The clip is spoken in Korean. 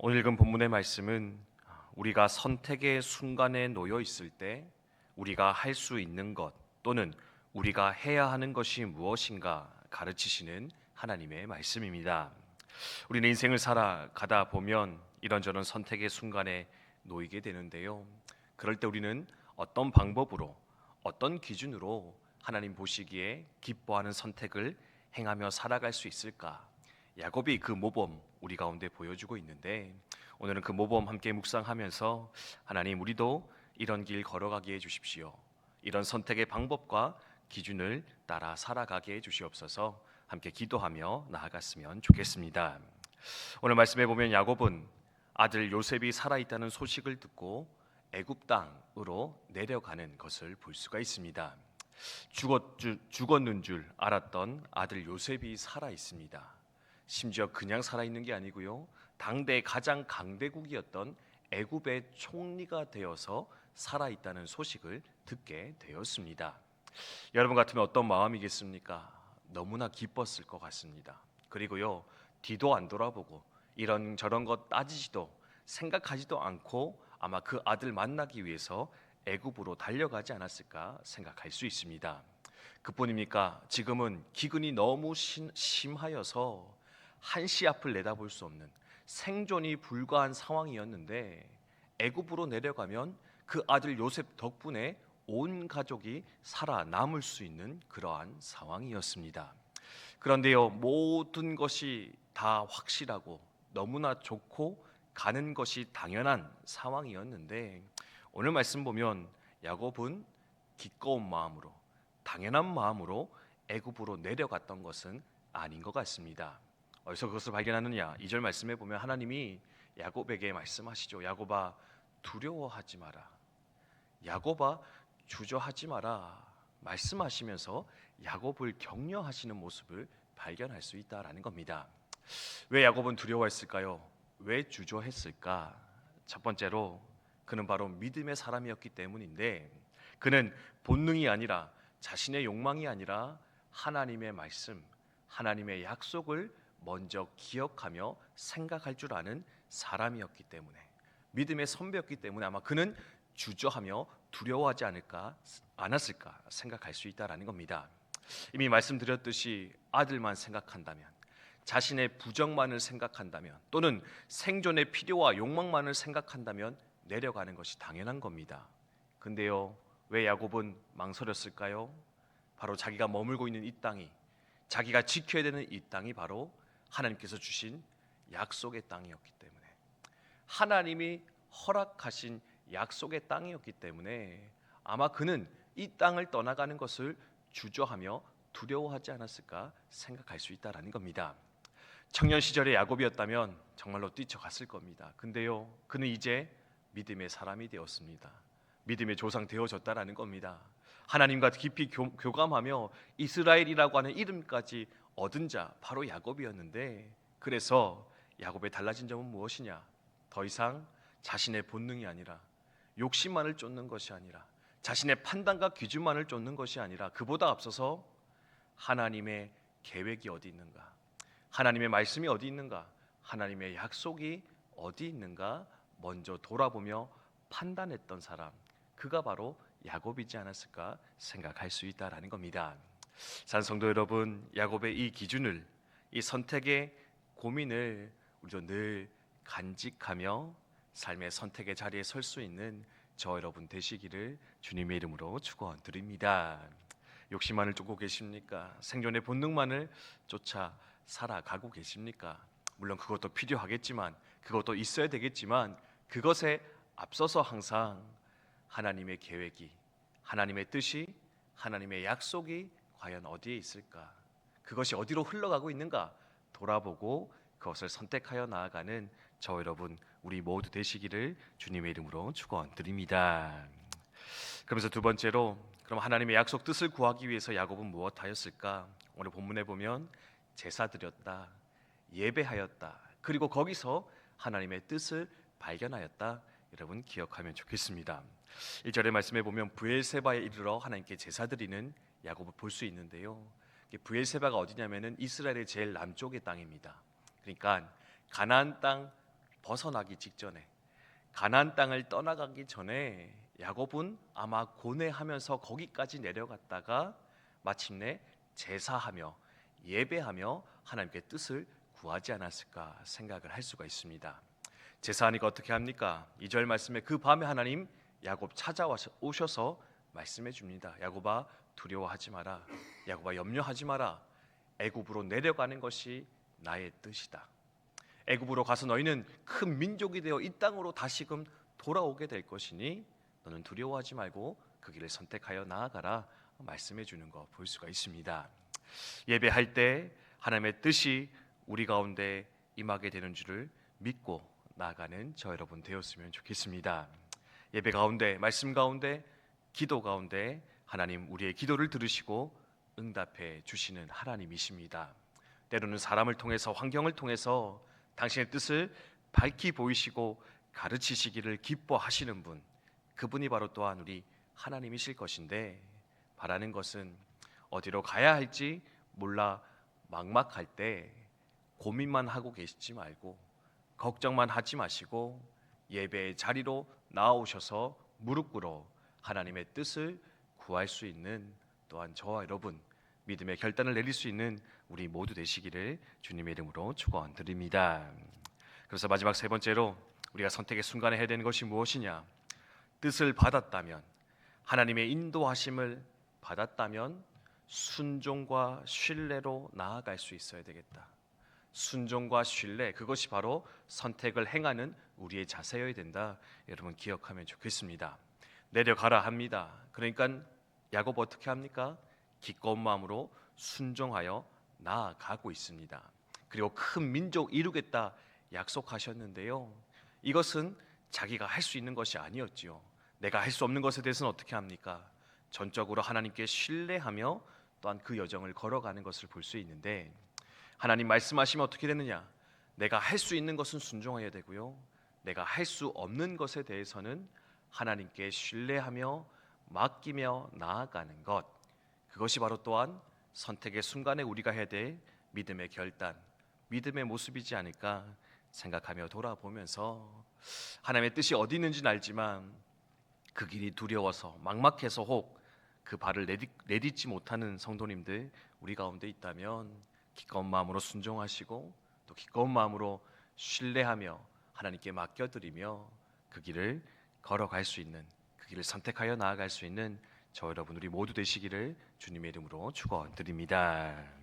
오늘 읽은 본문의 말씀은 우리가 선택의 순간에 놓여 있을 때 우리가 할 수 있는 것 또는 우리가 해야 하는 것이 무엇인가 가르치시는 하나님의 말씀입니다. 우리는 인생을 살아가다 보면 이런저런 선택의 순간에 놓이게 되는데요. 그럴 때 우리는 어떤 방법으로, 어떤 기준으로 하나님 보시기에 기뻐하는 선택을 행하며 살아갈 수 있을까? 야곱이 그 모범 우리 가운데 보여주고 있는데, 오늘은 그 모범 함께 묵상하면서 하나님, 우리도 이런 길 걸어가게 해주십시오. 이런 선택의 방법과 기준을 따라 살아가게 해주시옵소서. 함께 기도하며 나아갔으면 좋겠습니다. 오늘 말씀해 보면 야곱은 아들 요셉이 살아있다는 소식을 듣고 애굽 땅으로 내려가는 것을 볼 수가 있습니다. 죽었는 줄 알았던 아들 요셉이 살아 있습니다. 심지어 그냥 살아있는 게 아니고요, 당대 가장 강대국이었던 애굽의 총리가 되어서 살아있다는 소식을 듣게 되었습니다. 여러분 같으면 어떤 마음이겠습니까? 너무나 기뻤을 것 같습니다. 그리고요, 뒤도 안 돌아보고 이런 저런 것 따지지도 생각하지도 않고 아마 그 아들 만나기 위해서 애굽으로 달려가지 않았을까 생각할 수 있습니다. 그뿐입니까? 지금은 기근이 너무 심하여서 한시 앞을 내다볼 수 없는 생존이 불가한 상황이었는데, 애굽으로 내려가면 그 아들 요셉 덕분에 온 가족이 살아남을 수 있는 그러한 상황이었습니다. 그런데요, 모든 것이 다 확실하고 너무나 좋고 가는 것이 당연한 상황이었는데, 오늘 말씀 보면 야곱은 기꺼운 마음으로, 당연한 마음으로 애굽으로 내려갔던 것은 아닌 것 같습니다. 어디서 그것을 발견하느냐? 2절 말씀에 보면 하나님이 야곱에게 말씀하시죠. 야곱아, 두려워하지 마라. 야곱아, 주저하지 마라. 말씀하시면서 야곱을 격려하시는 모습을 발견할 수 있다라는 겁니다. 왜 야곱은 두려워했을까요? 왜 주저했을까? 첫 번째로 그는 바로 믿음의 사람이었기 때문인데, 그는 본능이 아니라, 자신의 욕망이 아니라 하나님의 말씀, 하나님의 약속을 먼저 기억하며 생각할 줄 아는 사람이었기 때문에, 믿음의 선배였기 때문에 아마 그는 주저하며 두려워하지 않았을까 생각할 수 있다라는 겁니다. 이미 말씀드렸듯이 아들만 생각한다면, 자신의 부정만을 생각한다면, 또는 생존의 필요와 욕망만을 생각한다면 내려가는 것이 당연한 겁니다. 근데요, 왜 야곱은 망설였을까요? 바로 자기가 머물고 있는 이 땅이, 자기가 지켜야 되는 이 땅이 바로 하나님께서 주신 약속의 땅이었기 때문에, 하나님이 허락하신 약속의 땅이었기 때문에 아마 그는 이 땅을 떠나가는 것을 주저하며 두려워하지 않았을까 생각할 수 있다라는 겁니다. 청년 시절의 야곱이었다면 정말로 뛰쳐갔을 겁니다. 근데요, 그는 이제 믿음의 사람이 되었습니다. 믿음의 조상 되어졌다라는 겁니다. 하나님과 깊이 교감하며 이스라엘이라고 하는 이름까지 얻은 자 바로 야곱이었는데, 그래서 야곱의 달라진 점은 무엇이냐? 더 이상 자신의 본능이 아니라, 욕심만을 쫓는 것이 아니라, 자신의 판단과 기준만을 쫓는 것이 아니라, 그보다 앞서서 하나님의 계획이 어디 있는가, 하나님의 말씀이 어디 있는가, 하나님의 약속이 어디 있는가 먼저 돌아보며 판단했던 사람, 그가 바로 야곱이지 않았을까 생각할 수 있다라는 겁니다. 산성도 여러분, 야곱의 이 기준을, 이 선택의 고민을 우리도 늘 간직하며 삶의 선택의 자리에 설 수 있는 저 여러분 되시기를 주님의 이름으로 축원드립니다. 욕심만을 쫓고 계십니까? 생존의 본능만을 쫓아 살아가고 계십니까? 물론 그것도 필요하겠지만, 그것도 있어야 되겠지만, 그것에 앞서서 항상 하나님의 계획이, 하나님의 뜻이, 하나님의 약속이 과연 어디에 있을까? 그것이 어디로 흘러가고 있는가 돌아보고 그것을 선택하여 나아가는 저 여러분 우리 모두 되시기를 주님의 이름으로 축원드립니다. 그러면서 두 번째로, 그럼 하나님의 약속 뜻을 구하기 위해서 야곱은 무엇하였을까? 오늘 본문에 보면 제사 드렸다, 예배하였다, 그리고 거기서 하나님의 뜻을 발견하였다. 여러분 기억하면 좋겠습니다. 1절의 말씀에 보면 브엘세바에 이르러 하나님께 제사 드리는 야곱을 볼 수 있는데요, 브엘세바가 어디냐면은 이스라엘의 제일 남쪽의 땅입니다. 그러니까 가나안 땅 벗어나기 직전에 가나안 땅을 떠나가기 전에 야곱은 아마 고뇌하면서 거기까지 내려갔다가 마침내 제사하며 예배하며 하나님께 뜻을 구하지 않았을까 생각을 할 수가 있습니다. 제사하니까 어떻게 합니까? 2절 말씀에 그 밤에 하나님 야곱 찾아오셔서 말씀해 줍니다. 야곱아 두려워하지 마라. 야곱아 염려하지 마라. 애굽으로 내려가는 것이 나의 뜻이다. 애굽으로 가서 너희는 큰 민족이 되어 이 땅으로 다시금 돌아오게 될 것이니 너는 두려워하지 말고 그 길을 선택하여 나아가라 말씀해 주는 거 볼 수가 있습니다. 예배할 때 하나님의 뜻이 우리 가운데 임하게 되는 줄을 믿고 나아가는 저 여러분 되었으면 좋겠습니다. 예배 가운데, 말씀 가운데, 기도 가운데 하나님 우리의 기도를 들으시고 응답해 주시는 하나님이십니다. 때로는 사람을 통해서, 환경을 통해서 당신의 뜻을 밝히 보이시고 가르치시기를 기뻐하시는 분, 그분이 바로 또한 우리 하나님이실 것인데, 바라는 것은 어디로 가야 할지 몰라 막막할 때 고민만 하고 계시지 말고 걱정만 하지 마시고 예배의 자리로 나오셔서 무릎 꿇어 하나님의 뜻을 구할 수 있는, 또한 저와 여러분 믿음의 결단을 내릴 수 있는 우리 모두 되시기를 주님의 이름으로 축원드립니다. 그래서 마지막 세 번째로 우리가 선택의 순간에 해야 되는 것이 무엇이냐? 뜻을 받았다면, 하나님의 인도하심을 받았다면 순종과 신뢰로 나아갈 수 있어야 되겠다. 순종과 신뢰, 그것이 바로 선택을 행하는 우리의 자세여야 된다. 여러분 기억하면 좋겠습니다. 내려가라 합니다. 그러니까 야곱 어떻게 합니까? 기꺼운 마음으로 순종하여 나아가고 있습니다. 그리고 큰 민족 이루겠다 약속하셨는데요, 이것은 자기가 할 수 있는 것이 아니었지요. 내가 할 수 없는 것에 대해서는 어떻게 합니까? 전적으로 하나님께 신뢰하며 또한 그 여정을 걸어가는 것을 볼 수 있는데, 하나님 말씀하시면 어떻게 되느냐? 내가 할 수 있는 것은 순종해야 되고요, 내가 할 수 없는 것에 대해서는 하나님께 신뢰하며 맡기며 나아가는 것, 그것이 바로 또한 선택의 순간에 우리가 해야 될 믿음의 결단, 믿음의 모습이지 않을까 생각하며 돌아보면서, 하나님의 뜻이 어디 있는지는 알지만 그 길이 두려워서 막막해서 혹 그 발을 내딛지 못하는 성도님들 우리 가운데 있다면 기꺼운 마음으로 순종하시고 또 기꺼운 마음으로 신뢰하며 하나님께 맡겨드리며 그 길을 걸어갈 수 있는, 그 길을 선택하여 나아갈 수 있는 저 여러분 우리 모두 되시기를 주님의 이름으로 축원드립니다.